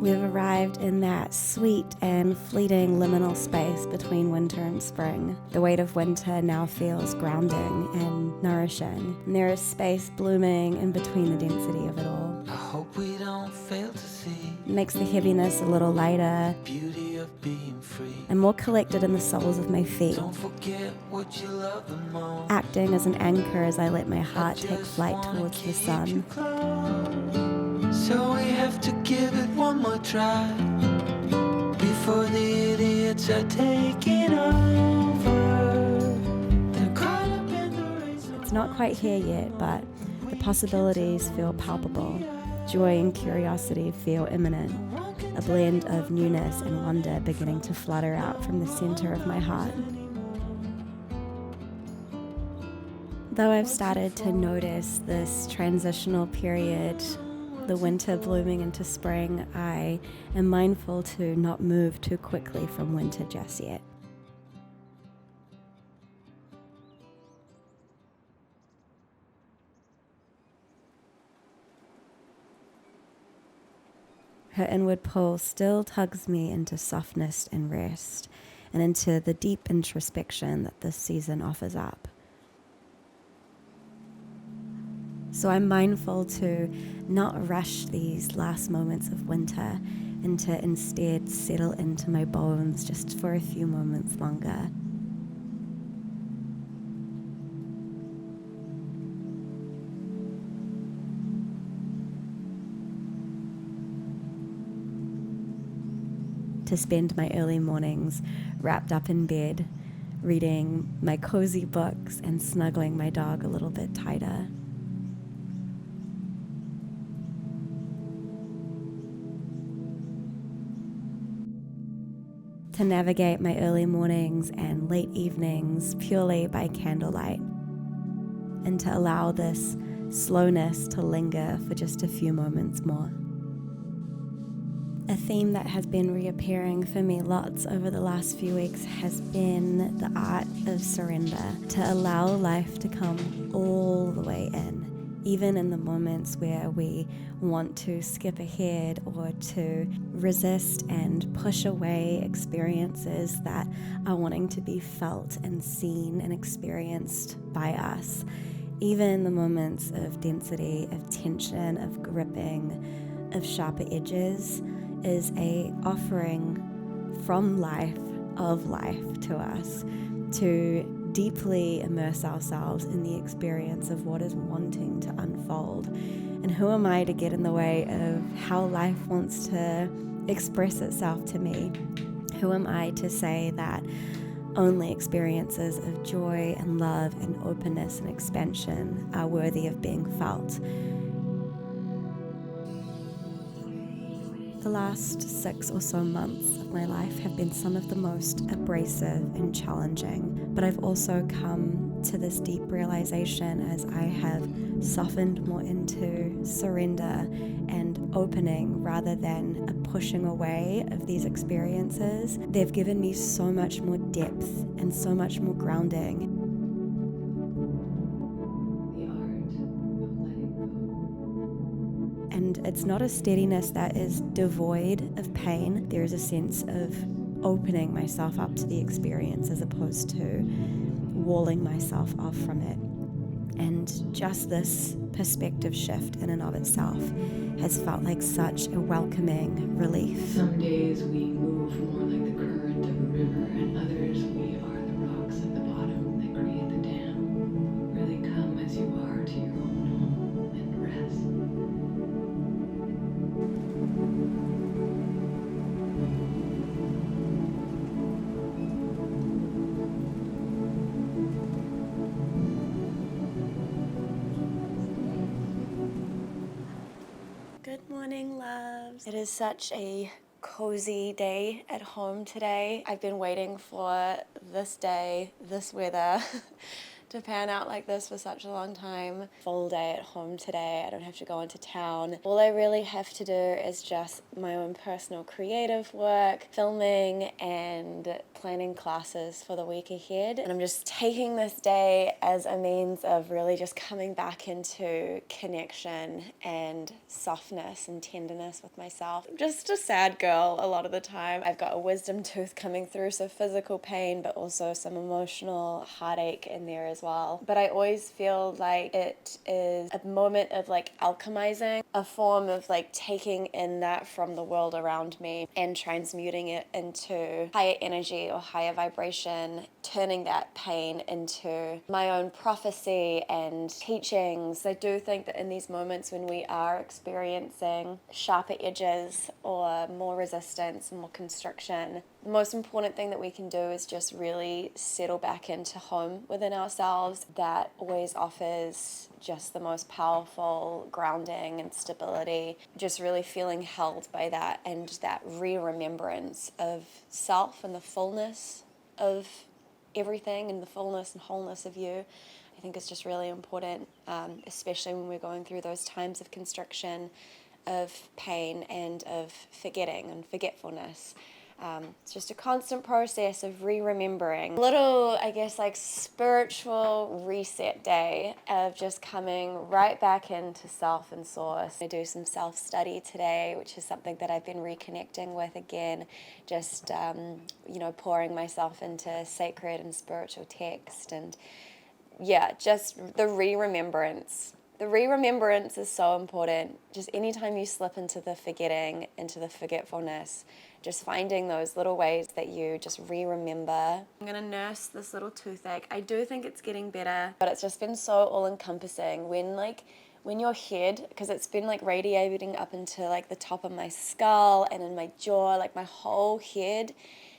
We've arrived in that sweet and fleeting liminal space between winter and spring. The weight of winter now feels grounding and nourishing, and there is space blooming in between the density of it all. I hope we don't fail to see. It makes the heaviness a little lighter, Beauty of being free. and more collected in the soles of my feet, Don't forget what you love the most. acting as an anchor as I let my heart take flight towards the sun. So we have to give it one more try before the idiots are taking over. They're caught up in the race. It's not quite here yet, but the possibilities feel palpable. Joy and curiosity feel imminent. A blend of newness and wonder beginning to flutter out from the center of my heart. Though I've started to notice this transitional period, the winter blooming into spring, I am mindful to not move too quickly from winter just yet. Her inward pull still tugs me into softness and rest, and into the deep introspection that this season offers up. So I'm mindful to not rush these last moments of winter and to instead settle into my bones just for a few moments longer. To spend my early mornings wrapped up in bed, reading my cozy books and snuggling my dog a little bit tighter. To navigate my early mornings and late evenings purely by candlelight, and to allow this slowness to linger for just a few moments more. A theme that has been reappearing for me lots over the last few weeks has been the art of surrender, to allow life to come all the way in, even in the moments where we want to skip ahead or to resist and push away experiences that are wanting to be felt and seen and experienced by us. Even in the moments of density, of tension, of gripping, of sharper edges, is a offering from life, of life to us, to deeply immerse ourselves in the experience of what is wanting to unfold. And who am I to get in the way of how life wants to express itself to me? Who am I to say that only experiences of joy and love and openness and expansion are worthy of being felt? The last 6 or so months of my life have been some of the most abrasive and challenging, but I've also come to this deep realization as I have softened more into surrender and opening rather than a pushing away of these experiences. They've given me so much more depth and so much more grounding. And it's not a steadiness that is devoid of pain. There is a sense of opening myself up to the experience as opposed to walling myself off from it. And just this perspective shift in and of itself has felt like such a welcoming relief. Some days we move more like the current of a river, and others we are the rocks at the bottom that create the dam. Really come as you are to your own home and rest. Good morning, loves. It is such a cozy day at home today. I've been waiting for this day, this weather, to pan out like this for such a long time. Full day at home today. I don't have to go into town. All I really have to do is just my own personal creative work, filming and planning classes for the week ahead. And I'm just taking this day as a means of really just coming back into connection and softness and tenderness with myself. I'm just a sad girl a lot of the time. I've got a wisdom tooth coming through, so physical pain, but also some emotional heartache in there as well. But I always feel like it is a moment of like alchemizing, a form of like taking in that from the world around me and transmuting it into higher energy or higher vibration, turning that pain into my own prophecy and teachings. I do think that in these moments when we are experiencing sharper edges or more resistance, more constriction, the most important thing that we can do is just really settle back into home within ourselves. That always offers just the most powerful grounding and stability, just really feeling held by that and that re-remembrance of self and the fullness of everything and the fullness and wholeness of you. I think it's just really important, especially when we're going through those times of constriction, of pain and of forgetting and forgetfulness. It's just a constant process of re-remembering. A little, I guess, like spiritual reset day of just coming right back into self and source. I do some self-study today, which is something that I've been reconnecting with again, just, pouring myself into sacred and spiritual text. And yeah, just the re-remembrance. The re-remembrance is so important. Just anytime you slip into the forgetting, into the forgetfulness, just finding those little ways that you just re-remember. I'm gonna nurse this little toothache. I do think it's getting better, but it's just been so all-encompassing. When your head, because it's been like radiating up into like the top of my skull and in my jaw, like my whole head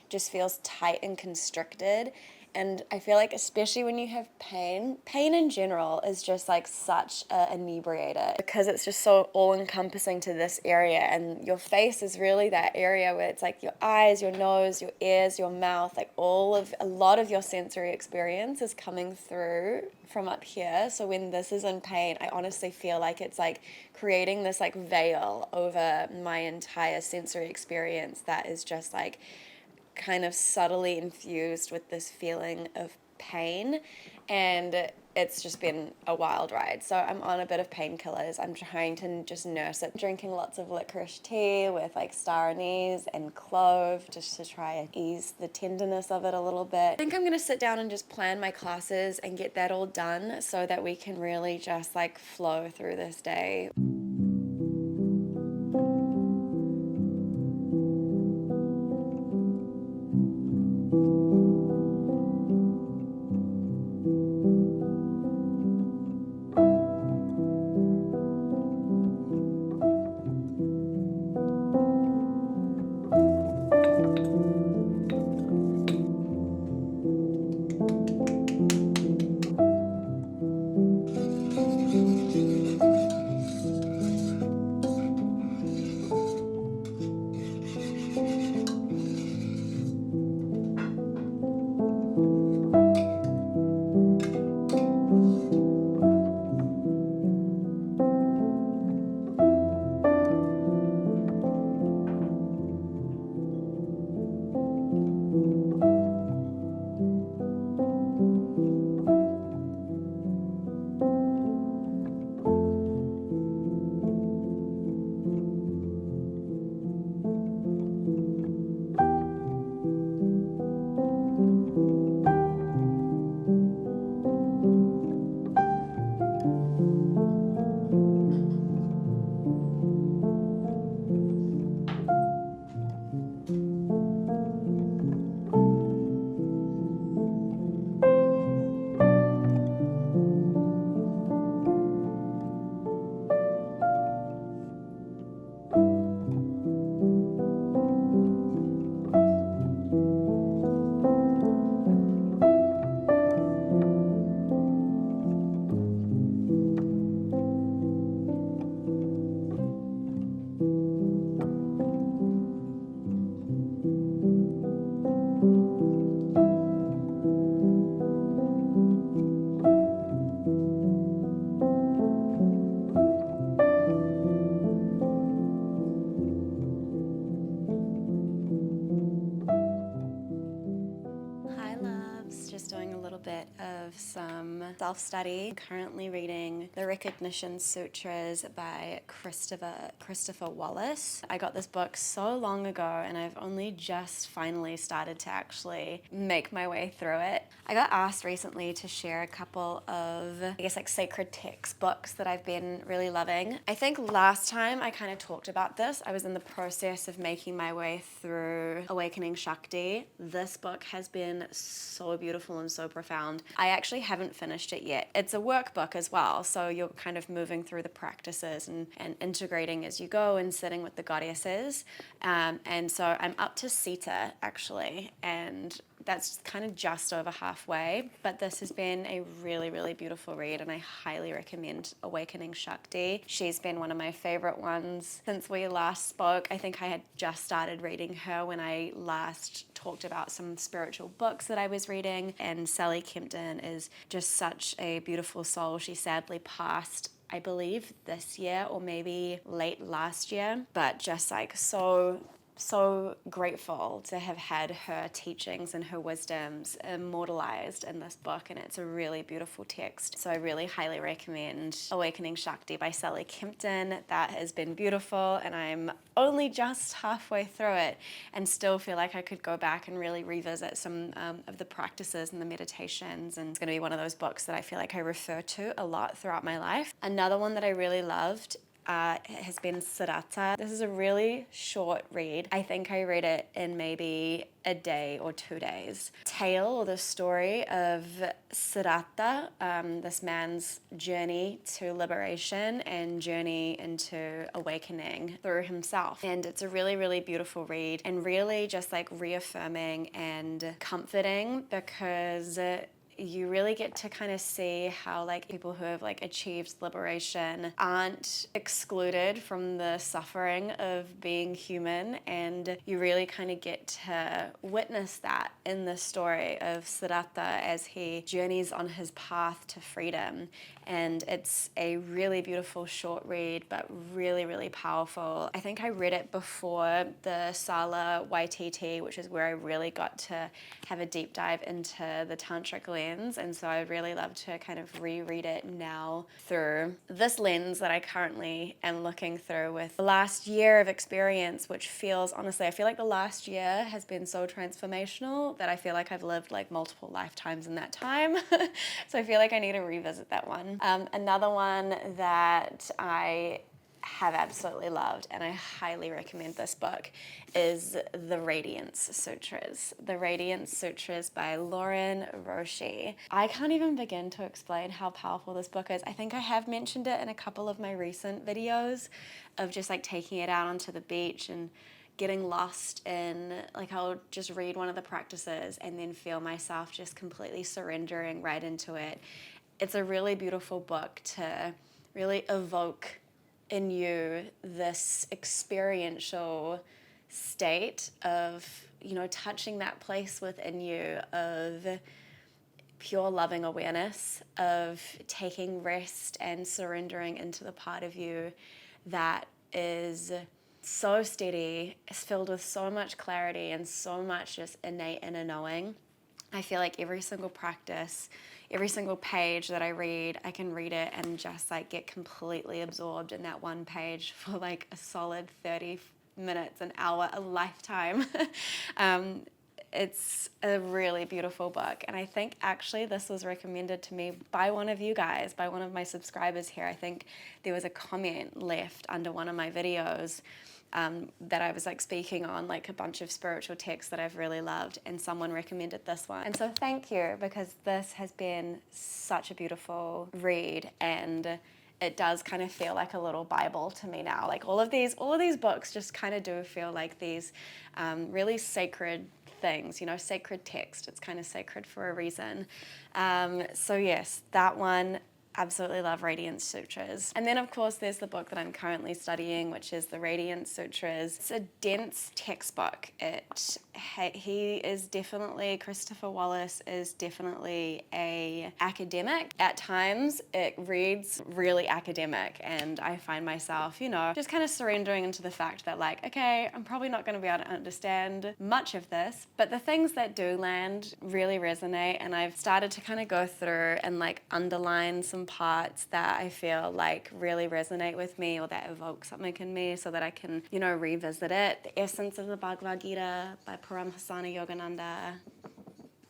just feels tight and constricted. And I feel like especially when you have pain in general is just like such an inebriator because it's just so all-encompassing to this area, and your face is really that area where it's like your eyes, your nose, your ears, your mouth, like a lot of your sensory experience is coming through from up here. So when this is in pain, I honestly feel like it's like creating this like veil over my entire sensory experience that is just like kind of subtly infused with this feeling of pain, and it's just been a wild ride. So I'm on a bit of painkillers. I'm trying to just nurse it, drinking lots of licorice tea with like star anise and clove just to try and ease the tenderness of it a little bit. I think I'm gonna sit down and just plan my classes and get that all done so that we can really just like flow through this day. of some self-study. I'm currently reading The Recognition Sutras by Christopher Wallace. I got this book so long ago and I've only just finally started to actually make my way through it. I got asked recently to share a couple of, I guess, like sacred text books that I've been really loving. I think last time I kind of talked about this. I was in the process of making my way through Awakening Shakti. This book has been so beautiful and so profound. I actually haven't finished it yet. It's a workbook as well, so you're kind of moving through the practices and integrating as you go and sitting with the goddesses. And so I'm up to Sita actually, and that's kind of just over halfway, but this has been a really, really beautiful read and I highly recommend Awakening Shakti. She's been one of my favorite ones since we last spoke. I think I had just started reading her when I last talked about some spiritual books that I was reading, and Sally Kempton is just such a beautiful soul. She sadly passed, I believe, this year or maybe late last year, but just like so grateful to have had her teachings and her wisdoms immortalized in this book, and it's a really beautiful text. So I really highly recommend Awakening Shakti by Sally Kempton. That has been beautiful and I'm only just halfway through it and still feel like I could go back and really revisit some of the practices and the meditations, and it's going to be one of those books that I feel like I refer to a lot throughout my life. Another one that I really loved has been Siddhartha. This is a really short read. I think I read it in maybe a day or 2 days. Tale, or the story of Siddhartha, this man's journey to liberation and journey into awakening through himself. And it's a really, really beautiful read and really just like reaffirming and comforting, because you really get to kind of see how like people who have like achieved liberation aren't excluded from the suffering of being human, and you really kind of get to witness that in the story of Siddhartha as he journeys on his path to freedom. And it's a really beautiful short read, but really, really powerful. I think I read it before the Sala YTT, which is where I really got to have a deep dive into the tantric lens, and so I'd really love to kind of reread it now through this lens that I currently am looking through with the last year of experience, which feels, honestly, I feel like the last year has been so transformational that I feel like I've lived like multiple lifetimes in that time. So I feel like I need to revisit that one. Another one that I have absolutely loved, and I highly recommend this book, is The Radiance Sutras. The Radiance Sutras by Lauren Roshi. I can't even begin to explain how powerful this book is. I think I have mentioned it in a couple of my recent videos of just like taking it out onto the beach and getting lost in, like, I'll just read one of the practices and then feel myself just completely surrendering right into it. It's a really beautiful book to really evoke in you this experiential state of, you know, touching that place within you of pure loving awareness, of taking rest and surrendering into the part of you that is so steady, is filled with so much clarity and so much just innate inner knowing. I feel like every single practice, every single page that I read, I can read it and just like get completely absorbed in that one page for like a solid 30 minutes, an hour, a lifetime. It's a really beautiful book, and I think actually this was recommended to me by one of you guys, by one of my subscribers here. I think there was a comment left under one of my videos that I was like speaking on like a bunch of spiritual texts that I've really loved, and someone recommended this one. And so thank you, because this has been such a beautiful read, and it does kind of feel like a little Bible to me now. Like all of these books just kind of do feel like these really sacred things, you know, sacred text. It's kind of sacred for a reason. So yes, that one Absolutely love Radiance Sutras. And then of course there's the book that I'm currently studying, which is the Radiance Sutras. It's a dense textbook. Christopher Wallace is definitely a academic. At times it reads really academic, and I find myself, just kind of surrendering into the fact that like, okay, I'm probably not going to be able to understand much of this, but the things that do land really resonate, and I've started to kind of go through and like underline some parts that I feel like really resonate with me or that evoke something in me so that I can, revisit it. The Essence of the Bhagavad Gita by Paramhasana Yogananda.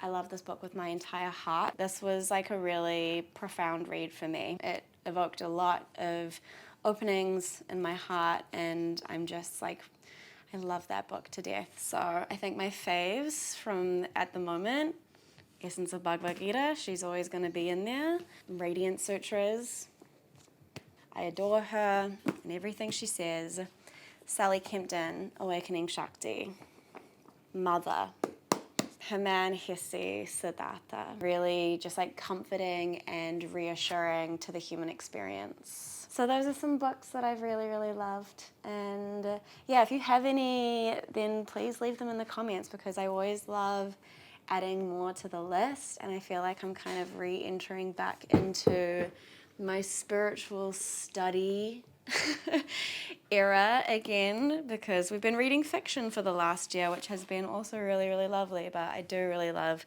I love this book with my entire heart. This was like a really profound read for me. It evoked a lot of openings in my heart, and I'm just like, I love that book to death. So I think my faves from at the moment, Essence of Bhagavad Gita, she's always going to be in there. Radiant Sutras, I adore her and everything she says. Sally Kempton, Awakening Shakti. Mother, her man Hesse Siddhartha, really just like comforting and reassuring to the human experience. So those are some books that I've really, really loved. And if you have any, then please leave them in the comments, because I always love adding more to the list, and I feel like I'm kind of re-entering back into my spiritual study era again, because we've been reading fiction for the last year, which has been also really, really lovely, but I do really love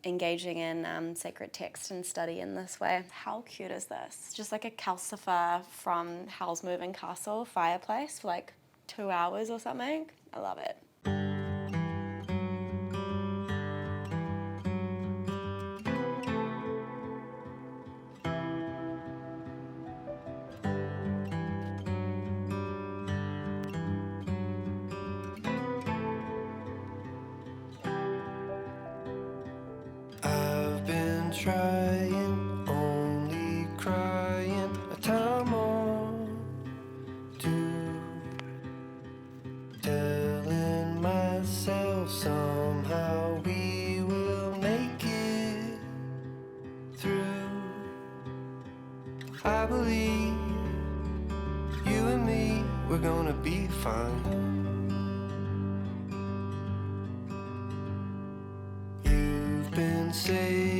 engaging in sacred text and study in this way. How cute is this? Just like a calcifer from Howl's Moving Castle fireplace for like 2 hours or something. I love it. I've been trying, only crying a time or two, telling myself somehow we will make it through. I believe you and me, we're gonna be fine. You've been saying